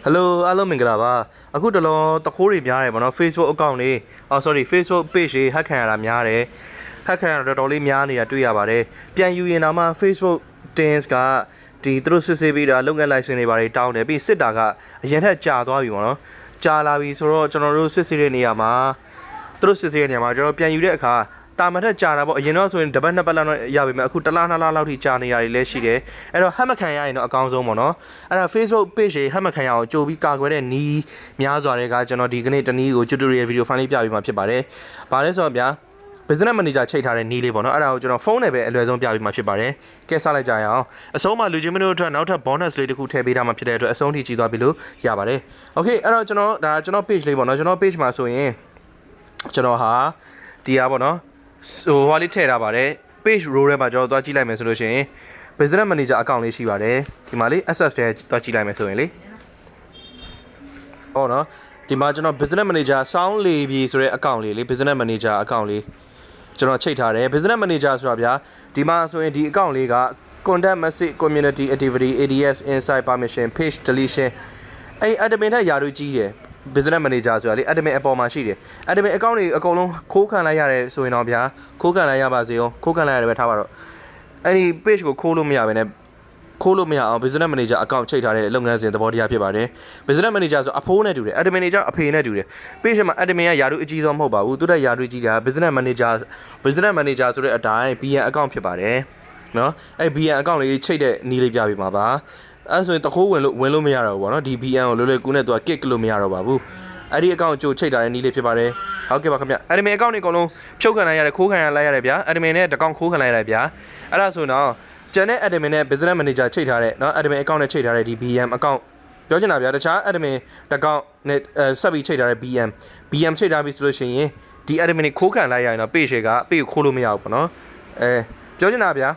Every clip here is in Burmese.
Hello အားလုံးမင်္ဂလာပါအခုတလောတခိုးတွေများတယ်ဗောနော် Facebook account လေးsorry Facebook page တွေ hack ခံရတာများတယ် hack ခံရတော့တော်တော်လေးများနေတာတွေ့ရပါတယ်ပြန်ယူရင်တော့မှ Facebook Teams ကဒီသူတို့စစ်ဆေးပြီးတာလုပ်ငန်း license တွေပါတွေတောင်းတယ်ပြီးစစ်တာကအရင်ထက်ကြာသွားပြီဗောနော်ကြာလာပြီဆိုတော့ကျွန်တော်တို့စစ်ဆေးတဲ့နေရာမှာသူတို့စစ်ဆေးတဲ့နေရာမှာကျွန်တော်ပြန်ယူတဲ့အခါတာမန်ထက်ကြာတာပေါ့အရင်တော့ဆိုရင်တပတ်နှစ်ပတ်လောက်ရပြီမယ်အခုတစ်လနှစ်လလောက်ထိကြာနေရတယ်လည်းရှိတယ်အဲ့တော့ hack မခံရရင်တော့အကောင်းဆုံးပေါ့နော်အဲ့ဒါ Facebook page တွေ hack မခံရအောင်ကြိုပြီးကာကွယ်တဲ့နီးများစွာတွေကကျွန်တော်ဒီကနေ့တနည်းကို tutorial video file လေးပြပေးမှာဖြစ်ပါတယ်။ဘာလဲဆိုတော့ဗျာ business manager ချိန်ထားတဲ့နီးလေးပေါ့နော်အဲ့ဒါကိုကျွန်တော်ဖုန်းနဲ့ပဲအလွယ်ဆုံးပြပေးမှာဖြစ်ပါတယ်။ကဲစလိုက်ကြရအောင်အဆုံးမှာလူချင်းမတို့အတွက်နောက်ထပ် bonus လေးတစ်ခုထည့်ပေးထားမှာဖြစ်တဲ့အတွက်အဆုံးထိကြည့်သွားပြီလို့ရပါတယ်။ Okay အဲ့တော့ကျွန်တော် page လေးပေါ့နော်ကျွန်တော် page မှာဆိုရင်ကျွန်တော်ဟာဒီဟာပေါ့နော်ဟိုဟာလေးထည့်ထားပါတယ် page row ထဲမှာကျွန်တော်သွားကြည့်လိုက်မယ်ဆိုလို့ရှိရင် business manager account လေးရှိပါတယ်ဒီမှာလေး access ထဲသွားကြည့်လိုက်မယ်ဆိုရင်လေဟောနော်ဒီမှာကျွန်တော် business manager စောင်းလေပြီဆိုတဲ့ account လေးလေ business manager account လေးကျွန်တော်ချိန်ထားတယ် business manager ဆိုတာဗျာဒီမှာဆိုရင်ဒီ account လေးက contact message community activity ads insight permission page deletion အဲ့ admin ထက်ယာတို့ကြီးတယ်business manager ဆိုတာလေ admin အပေါ်မှာရှိတယ် admin account တွေအကုန်လုံးခိုးခံလိုက်ရတယ်ဆိုရင်တော့ဗျာခိုးခံလိုက်ရပါစေရောခိုးခံလိုက်ရတယ်ပဲထားပါတော့အဲ့ဒီ page ကိုခိုးလို့မရဘဲနဲ့ခိုးလို့မရအောင် business manager account ချိန်ထားတဲ့လုပ်ငန်းစဉ်သဘောတရားဖြစ်ပါတယ် business manager ဆိုအဖိုးနဲ့တူတယ် admin manager အဖေနဲ့တူတယ် page မှာ admin ကယာတို့အကြီးဆုံးမဟုတ်ပါဘူးသူတက်ယာတို့ကြီးတာ business manager ဆိုတဲ့အတိုင်း BN account ဖြစ်ပါတယ်နော်အဲ့ BN account လေးချိန်တဲ့နီးလေးပြပေးမှာပါအဲ့ဆိုရင်တခိုးဝင်လို့မရတော့ဘူးပေါ့နော်ဒီ BN ကိုလွယ်လွယ်ကူးနဲ့သူက kick လို့မရတော့ပါဘူးအဲ့ဒီ account ကြိုချိန်ထားတဲ့နီးလေးဖြစ်ပါတယ်ဟုတ်ကဲ့ပါခင်ဗျ admin account တွေအကုန်လုံးဖြုတ်ခံလိုက်ရတယ်ခိုးခံရလိုက်ရတယ်ဗျာ admin နဲ့တကောင်ခိုးခံလိုက်ရတယ်ဗျာအဲ့ဒါဆိုတော့ကျန်တဲ့ admin နဲ့ business manager ချိန်ထားတဲ့เนาะ admin account နဲ့ချိန်ထားတဲ့ဒီ BM account ပြောချင်တာဗျာတခြား admin တကောင်နဲ့ဆက်ပြီးချိန်ထားတဲ့ BM ချိန်ထားပြီဆိုလို့ရှိရင်ဒီ admin ကိုခိုးခံလိုက်ရရင်တော့ page က page ကိုခိုးလို့မရဘူးပေါ့နော်ပြောချင်တာဗျာ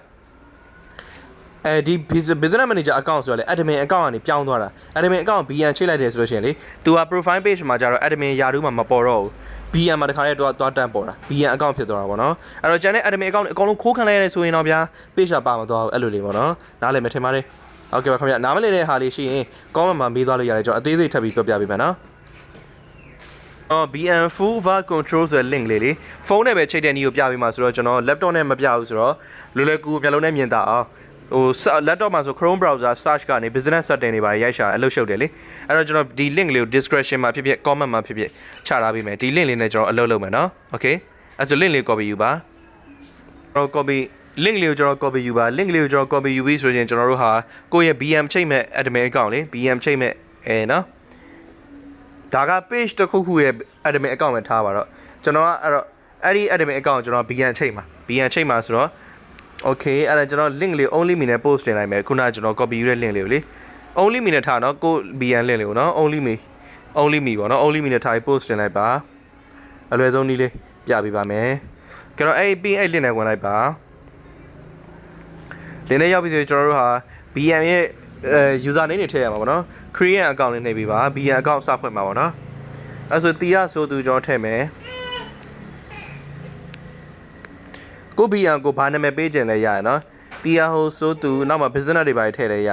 ဒီ business manager account ဆိုတော့လေ admin account ကနေပြောင်းသွားတာ admin account BN ချိန်လိုက်တယ်ဆိုလို့ရှိရင်လေသူက profile page မှာကျတော့ admin ယာတို့မှာမပေါ်တော့ဘူး BN မှာတခါတည်းတော့တန်းပေါ်တာ BN account ဖြစ်သွားတာပေါ့နော်အဲ့တော့ကျန်တဲ့ admin account အကုန်လုံးခိုးခံလိုက်ရတယ်ဆိုရင်တော့ဗျာ page ပါမသွားဘူးအဲ့လိုလေးပေါ့နော်နားလည်မထင်ပါနဲ့ဟုတ်ကဲ့ပါခင်ဗျနားမလည်တဲ့ဟာလေးရှိရင် comment မှာမေးသွားလို့ရတယ်ကျွန်တော်အသေးစိတ်ထပ်ပြီးပြောပြပေးမယ်နော်BN full var control ဆိုတဲ့ link လေးလေဖုန်းနဲ့ပဲချိန်တဲ့နည်းကိုပြပေးမှာဆိုတော့ကျွန်တော် laptop နဲ့မပြဘူးဆိုတော့လွယ်လွယ်ကူကူမျက်လုံးနဲ့မြင်တာအောင်ဟို laptop မှာဆို Chrome browser search ကနေ business setting တွေပါရိုက်ရှာအလုပ်ရှုပ်တယ်လေအဲ့တော့ကျွန်တော်ဒီ link လေးကို description မှာဖြစ်ဖြစ် comment မှာဖြစ်ဖြစ်ချထားပေးမယ်ဒီ link လေးနဲ့ကျွန်တော်အလုပ်လုပ်မယ်နော် okay အဲ့ဆို link လေး copy ယူပါကျွန်တော် copy link လေးကိုကျွန်တော် copy ယူပါ link လေးကိုကျွန်တော် copy ယူပြီးဆိုရင်ကျွန်တော်တို့ဟာကိုယ့်ရဲ့ BM ချိန်မဲ့ admin account လေ BM ချိန်မဲ့နော်ဒါက page တစ်ခုခုရဲ့ admin account ပဲထားပါတော့ကျွန်တော်ကအဲ့ဒီ admin account ကျွန်တော် BN ချိန်မှာဆိုတော့okay အဲ့ဒါကျွန်တော် link လေး only me နဲ့ post တင်လိုက်မယ်ခုနကကျွန်တော် copy ယူတဲ့ link လေးကိုလေ only me နဲ့ထားနော်ကို BN link လေးကိုနော် only me ပေါ့နော် only me နဲ့ထားပြီး post တင်လိုက်ပါအလွယ်ဆုံးနည်းလေးပြပေးပါမယ်ကျွန်တော်အဲ့ပြီးအဲ့ link နဲ့ဝင်လိုက်ပါ link နဲ့ရောက်ပြီဆိုရင်ကျွန်တော်တို့ဟာ BN ရဲ့user name တွေထည့်ရမှာပေါ့နော် create account လေးနှိပ်ပေးပါ BN account စဖွင့်မှာပေါ့နော်အဲ့ဆိုတီးရဆိုသူကျွန်တော်ထည့်မယ်ကို BN ကိုဘာနာမည်ပေးခြင်းလဲရရနော်တီးရဟိုဆိုသူနောက်မှာ business တွေပါထည့်လဲရ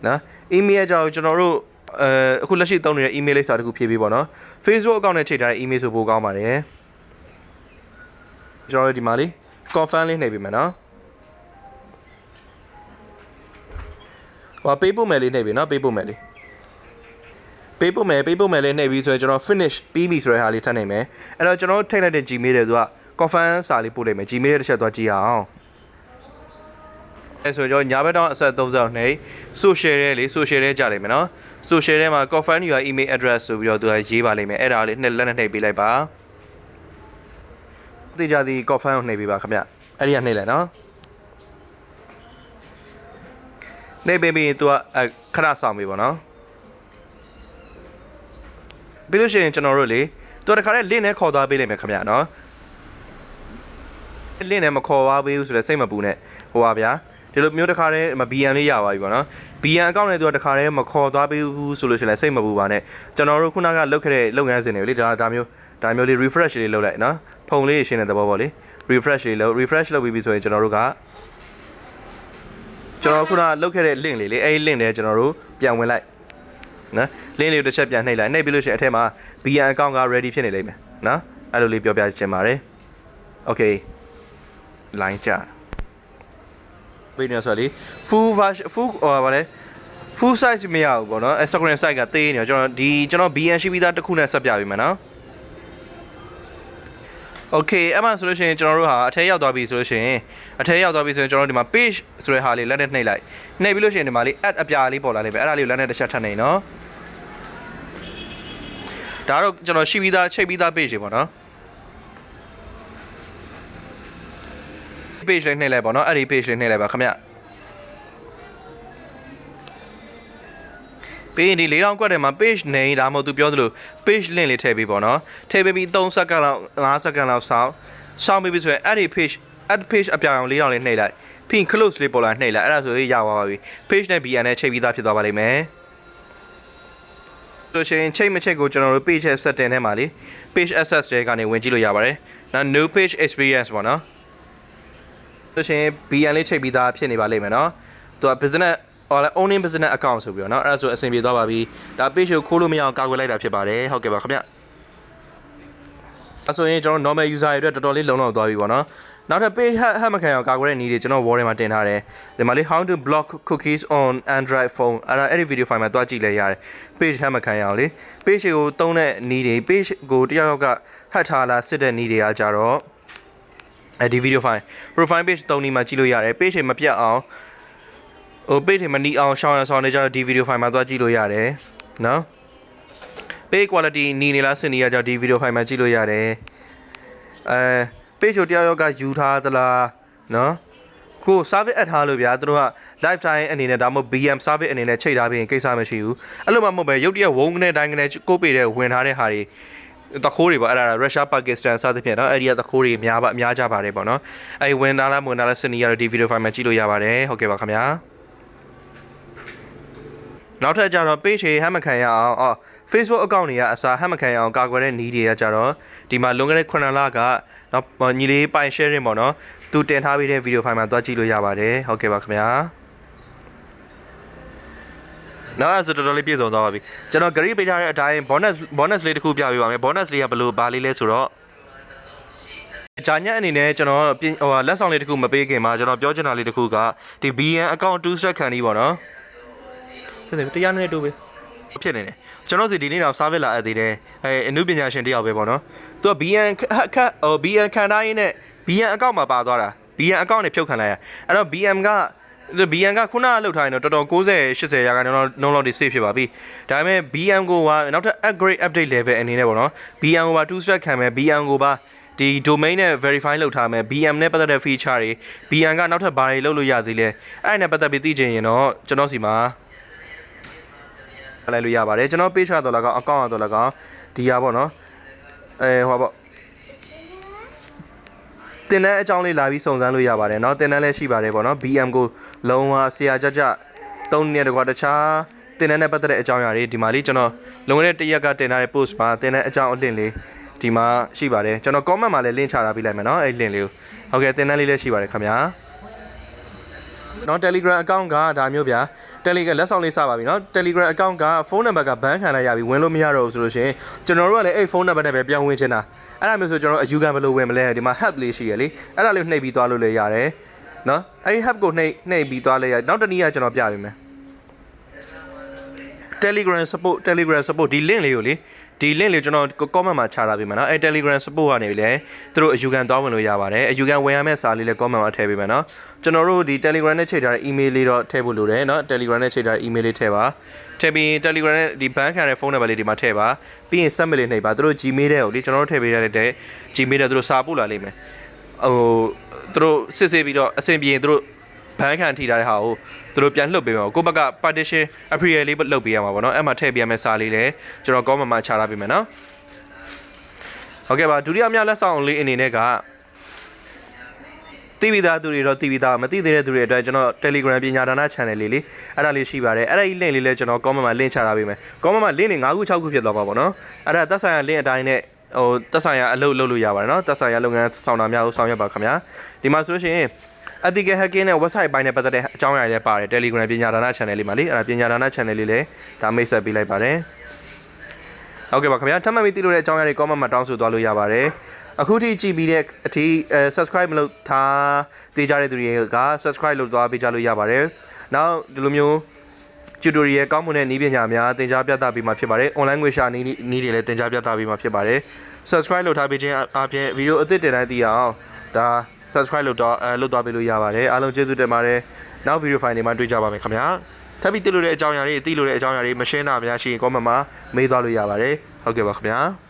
နော် email ကြောင့်ကျွန်တော်တို့အခုလက်ရှိသုံးနေတဲ့ email လိပ်စာတစ်ခုဖြည့်ပေးပေါ့နော် Facebook account နဲ့ချိန်ထားတဲ့ email ဆိုပိုကောင်းပါတယ်ကျွန်တော်တို့ဒီမှာလေး confirm လေးနှိပ်ပေးမယ်နော်ဟိုပေးပို့မယ်လေးနှိပ်ပေးနော်ပေးပို့မယ်လေးနှိပ်ပြီးဆိုရင်ကျွန်တော် finish ပြီးပြီဆိုတဲ့ဟာလေးထပ်နှိပ်မယ်အဲ့တော့ကျွန်တော်ထိတ်လိုက်တဲ့ Gmail တွေသူက confirm စာလေးပို့လိုက်မယ် Gmail ရဲ့တစ်ချက်သွားကြည့်အောင်အဲ့ဆိုကျွန်တော်ညာဘက်တော့အဆက်30နှိပ် social ထဲလေ social ထဲကြာလိမ့်မယ်နော် social ထဲမှာ confirm your email address ဆိုပြီးတော့သူကရေးပါလိမ့်မယ်အဲ့ဒါလေးနှစ်လက်နဲ့နှိပ်ပေးလိုက်ပါသိကြသည် confirm ကိုနှိပ်ပေးပါခင်ဗျအဲ့ဒီကနှိပ်လိုက်နော်နှိပ်ပေးပြီးသူကခဏဆောင်ပေးပါနော်ပြီးလို့ရှိရင်ကျွန်တော်တို့လေသူတခါတည်း link နဲ့ခေါ်သွားပေးလိုက်မယ်ခင်ဗျနော် link နဲ့မခေါ်သွားပေးဘူးဆိုတော့စိတ်မပူနဲ့ဟိုပါဗျာဒီလိုမျိုးတခါတည်း BN လေးရပါပြီပေါ့နော် BN account နဲ့သူတခါတည်းမခေါ်သွားပေးဘူးဆိုလို့ရှိရင်စိတ်မပူပါနဲ့ကျွန်တော်တို့ခုနကလုပ်ခဲ့တဲ့လုပ်ငန်းစဉ်တွေလေဒါမျိုးလေး refresh လေးလုပ်လိုက်နော်ဖုန်းလေးရှင်းတဲ့သဘောပေါ့လေ refresh လေးလုပ်ပြီးပြီဆိုရင်ကျွန်တော်တို့ကကျွန်တော်ခုနလုပ်ခဲ့တဲ့ link လေးလေအဲ့ဒီ link နဲ့ကျွန်တော်တို့ပြန်ဝင်လိုက် နော်လင်းလေးတစ်ချက်ပြန်နှိပ်လိုက်နှိပ်ပြီးလို့ရှိရင်အထက်မှာ BN account က ready ဖြစ်နေလိမ့်မယ်နော်အဲ့လိုလေးပြောပြချင်ပါတယ် okay line ကြပေးနေဆိုလေ full version full ဗာလဲ full size မရဘူးပေါ့နော် Instagram size ကသေးနေကျွန်တော် BN ရှိပြီးသားတစ်ခုနဲ့ဆက်ပြပေးမယ်နော် okay အဲ့မှာဆိုလို့ရှိရင်ကျွန်တော်တို့ဟာအထက်ရောက်သွားပြီဆိုလို့ရှိရင်ကျွန်တော်တို့ဒီမှာ page ဆိုတဲ့ဟာလေးလက်နဲ့နှိပ်လိုက်နှိပ်ပြီးလို့ရှိရင်ဒီမှာလေး add အပြာလေးပေါ်လာလိမ့်မယ်အဲ့ဒါလေးကိုလက်နဲ့တစ်ချက်ထပ်နေနော်ဒါတော့ကျွန်တော်ရှိပြီးသားချိန်ပြီးသား page တွေပေါ့နော် page လေးနှိပ်လိုက်ပေါ့နော်အဲ့ဒီ page လေးနှိပ်လိုက်ပါခင်ဗျပေးရင်ဒီ4000ကွက်ထဲမှာ page name ဒါမှမဟုတ်သူပြောသလို page link လေးထည့်ပေးပေါ့နော်ထည့်ပေးပြီး3စက္ကန့်လောက်5စက္ကန့်လောက်စောင့်ပြီးဆိုရင်အဲ့ဒီ page add page အပြောင်4000လေးနှိပ်လိုက်ပြီး close လေးပေါ်လာနှိပ်လိုက်အဲ့ဒါဆိုရင်ရသွားပါပြီ page နဲ့ BN နဲ့ချိန်ပြီးသားဖြစ်သွားပါလိမ့်မယ်ဆိုရှင်ချိန်မချိန်ကိုကျွန်တော်တို့ page setting ထဲမှာလေ page access တွေကနေဝင်ကြည့်လို့ရပါတယ်နောက် new page experience ပေါ့နော်ဆိုရှင် BN လေးချိန်ပြီးသားဖြစ်နေပါလိမ့်မယ်နော်သူက business owning business account ဆိုပြီးတော့เนาะအဲ့ဒါဆိုအဆင်ပြေသွားပါပြီဒါ page ကိုခိုးလို့မရအောင်ကာကွယ်လိုက်တာဖြစ်ပါတယ်ဟုတ်ကဲ့ပါခင်ဗျအဲ့ဆိုရင်ကျွန်တော် normal user တွေအတွက်တော်တော်လေးလုံလောက်သွားပြီပေါ့နော်နောက်ထပ် page ဟက်မခံအောင်ကာကွယ်တဲ့နည်းတွေကျွန်တော် wall ထဲမှာတင်ထားတယ်ဒီမှာလေး how to block cookies on Android phone အဲ့ဒီ video file မှာတွားကြည့်လဲရတယ် page ဟက်မခံရအောင်လေ page ကိုတုံးတဲ့နည်းတွေ page ကိုတယောက်ကဟက်ထားလာစစ်တဲ့နည်းတွေကကြတော့ဒီ video file profile page တုံးနည်းမှာကြည့်လို့ရတယ် page မပြတ်အောင်page ထဲမှာနီအောင်ရှောင်းရဆောင်နေကြတော့ဒီ video file မှာသွားကြည့်လို့ရတယ်နော် page quality နီနေလားစင်နေရကြဒီ video file မှာကြည့်လို့ရတယ်page ကိုတယောက်ကယူထားသလားနော်ကို service အပ်ထားလို့ဗျာသူတို့က lifetime အနေနဲ့ဒါမှမဟုတ် BM service အနေနဲ့ချိန်ထားပြီးရင်ကိစ္စမရှိဘူးအဲ့လိုမှမဟုတ်ပဲရုပ်တရက်ဝုန်းကနေတိုင်းကနေကိုပေတဲ့ဝင်ထားတဲ့ဟာတွေတခိုးတွေပေါ့အဲ့ဒါ Russia Pakistan စသဖြင့်เนาะအဲ့ဒီကတခိုးတွေများကြပါတယ်ပေါ့နော်အဲ့ဝင်လာလားမဝင်လာလားစင်နေရတော့ဒီ video file မှာကြည့်လို့ရပါတယ်ဟုတ်ကဲ့ပါခင်ဗျာနောက်ထပ်ကြတော့ page ဟမ်မခံရအောင်Facebook account တွေကအစားဟမ်မခံရအောင်ကာကွယ်တဲ့နည်းတွေကကြတော့ဒီမှာလွန်ခဲ့တဲ့9လကနောက်ညီလေးပိုင် sharing ပေါ့နော်သူတင်ထားပေးတဲ့ video file မှာသွားကြည့်လို့ရပါတယ်ဟုတ်ကဲ့ပါခင်ဗျာနောက်ဆိုတော်တော်လေးပြည့်စုံသွားပါပြီကျွန်တော် grade ပေးထားတဲ့အတိုင်း bonus လေးတစ်ခုပြပေးပါမယ် bonus လေးကဘယ်လိုဘာလေးလဲဆိုတော့ဂျာညက်အနေနဲ့ကျွန်တော်လက်ဆောင်လေးတစ်ခုမပေးခင်မှာကျွန်တော်ပြောချင်တာလေးတစ်ခုကဒီ BN account 2 step ခံပြီးပေါ့နော်တရားနဲ့တိုးပဲဖြစ်နေတယ်ကျွန်တော်စီဒီနေ့တော့ service လာအပ်သေးတယ်အနုပညာရှင်တယောက်ပဲပေါ့နော်သူက BN BN ခံတိုင်းနဲ့ BN account မှာပါသွားတာ BN account နဲ့ဖြုတ်ခံလိုက်ရအဲ့တော့ BN ကခုနကလောက်ထားရင်တော့တော်တော်90 80ရာခိုင်နှုန်းလောက်တွေ save ဖြစ်ပါပြီဒါပေမဲ့ BN ကိုကနောက်ထပ် upgrade update level အနေနဲ့ပေါ့နော် BN ကိုပါ2 step ခံမယ် BN ကိုပါဒီ domain နဲ့ verify လုပ်ထားမယ် BM နဲ့ပတ်သက်တဲ့ feature တွေ BN ကနောက်ထပ်ဘာတွေလုပ်လို့ရသေးလဲအဲ့ဒါနဲ့ပတ်သက်ပြီးသိချင်ရင်တော့ကျွန်တော်စီမှာလိုက်လို့ရပါတယ်ကျွန်တော် page တော့လည်းကောင်း account တော့လည်းကောင်းဒီဟာပေါ့နော်ဟိုပါတင်တဲ့အကြောင်းလေးလာပြီးစုံစမ်းလို့ရပါတယ်เนาะတင်တဲ့လည်းရှိပါတယ်ပေါ့နော် BM ကိုလုံးဝဆရာကြ3နှစ်တကွာတခြားတင်တဲ့နဲ့ပတ်သက်တဲ့အကြောင်းအရာတွေဒီမှာလေးကျွန်တော်လုံခဲ့တဲ့တစ်ရက်ကတင်ထားတဲ့ post မှာတင်တဲ့အကြောင်းအလင့်လေးဒီမှာရှိပါတယ်ကျွန်တော် comment မှာလည်း link ချထားပေးလိုက်မယ်เนาะအဲ့ link လေးကိုဟုတ်ကဲ့တင်တဲ့လေးလည်းရှိပါတယ်ခင်ဗျာနော် Telegram account ကဒါမျိုးဗျာ Telegram လက်ဆောင်လေးစပါပြီနော် Telegram account ကဖုန်းနံပါတ်ကဘန်းခံလိုက်ရပြီဝင်လို့မရတော့ဘူးဆိုလို့ရှိရင်ကျွန်တော်တို့ကလည်းအဲ့ဖုန်းနံပါတ်နဲ့ပဲပြောင်းဝင်ချင်တာအဲ့ဒါမျိုးဆိုကျွန်တော်အယူခံဘယ်လိုဝင်မလဲဒီမှာ help လေးရှိရလေအဲ့ဒါလေးနှိပ်ပြီးသွားလို့လည်းရတယ်နော်အဲ့ဒီ help ကိုနှိပ်ပြီးသွားလဲရနောက်တနည်းကကျွန်တော်ပြပေးမယ် Telegram support ဒီ link လေးကိုလေဒီ link လေးကျွန်တော် comment မှာချထားပေးမယ်နော်အဲ့ Telegram support ကနေလေသူတို့အယူခံသွားဝင်လို့ရပါတယ်အယူခံဝင်ရမယ့်စာလေးလည်း comment မှာထည့်ပေးမယ်နော်ကျွန်တော်တို့ဒီ Telegram နဲ့ချိန်ထားတဲ့ email လေးတော့ထည့်ဖို့လိုတယ်နော် Telegram နဲ့ချိန်ထားတဲ့ email လေးထည့်ပါထည့်ပြီး Telegram နဲ့ဒီ bank ခံတဲ့ phone number လေးဒီမှာထည့်ပါပြီးရင် submit လေးနှိပ်ပါသူတို့ Gmail တဲ့ကိုလေကျွန်တော်တို့ထည့်ပေးရတဲ့ Gmail တဲ့သူတို့စာပို့လာလိမ့်မယ်သူတို့စစ်ဆေးပြီးတော့အဆင်ပြေရင်သူတို့ဘန်းခံထိထားတဲ့ဟာကိုသူတို့ပြန်လှုပ်ပေးမှာကိုယ့်ဘက်က partition appeal လေးလှုပ်ပေးရမှာပေါ့နော်အဲ့မှာထည့်ပေးရမယ့်စာလေးလည်းကျွန်တော် comment မှာချထားပေးမယ်နော်ဟုတ်ကဲ့ပါဒုတိယမြောက်လက်ဆောင်လေးအနေနဲ့ကတိပိသားသူတွေတော့တိပိသားမသိသေးတဲ့သူတွေအတွက်ကျွန်တော် Telegram ပညာဒါန channel လေးအဲ့ဒါလေးရှိပါတယ်အဲ့ဒါကြီး link လေးလည်းကျွန်တော် comment မှာ link ချထားပေးမယ် comment မှာ link တွေ9ခု6ခုဖြစ်သွားပါပေါ့နော်အဲ့ဒါသက်ဆိုင်ရာ link အတိုင်းနဲ့သက်ဆိုင်ရာအလုပ်လုပ်လို့ရပါတယ်နော်သက်ဆိုင်ရာလုပ်ငန်းဆောင်တာများကိုဆောင်ရွက်ပါခင်ဗျာဒီမှာဆိုလို့ရှိရင် ethical hacking နဲ့ website ပိုင်းနဲ့ပတ်သက်တဲ့အကြောင်းအရာတွေလည်းပါတယ် Telegram ပညာဒါန channel လေးမှာလေအဲ့ဒါပညာဒါန channel လေးလည်းဒါမိတ်ဆက်ပေးလိုက်ပါတယ်ဟုတ်ကဲ့ပါခင်ဗျာထပ်မံပြီးသိလို့တဲ့အကြောင်းအရာတွေ comment မှာတောင်းဆိုသွားလို့ရပါတယ်အခုထိကြည့်ပြီးတဲ့အထိsubscribe မလုပ်ထားသေးကြတဲ့သူတွေက subscribe လုပ်သွားပေးကြလို့ရပါတယ်နောက်ဒီလိုမျိုး tutorial ကောင်းမွန်တဲ့နည်းပညာများသင်ကြားပြသပေးမှာဖြစ်ပါတယ် online ငွေရှာနည်းတွေလည်းသင်ကြားပြသပေးမှာဖြစ်ပါတယ် subscribe လုပ်ထားပေးခြင်းအပြင် video အသစ်တင်တိုင်းသိအောင်ဒါ subscribe လုပ်သွားပေးလို့ရပါတယ်အားလုံးကျေးဇူးတင်ပါတယ်နောက် video file တွေမှာတွေ့ကြပါမယ်ခင်ဗျာထပ်ပြီးသိလို့တဲ့အကြောင်းအရာတွေသိလို့တဲ့အကြောင်းအရာတွေမရှင်းတာများရှိရင် comment မှာမေးသွားလို့ရပါတယ်ဟုတ်ကဲ့ပါခင်ဗျာ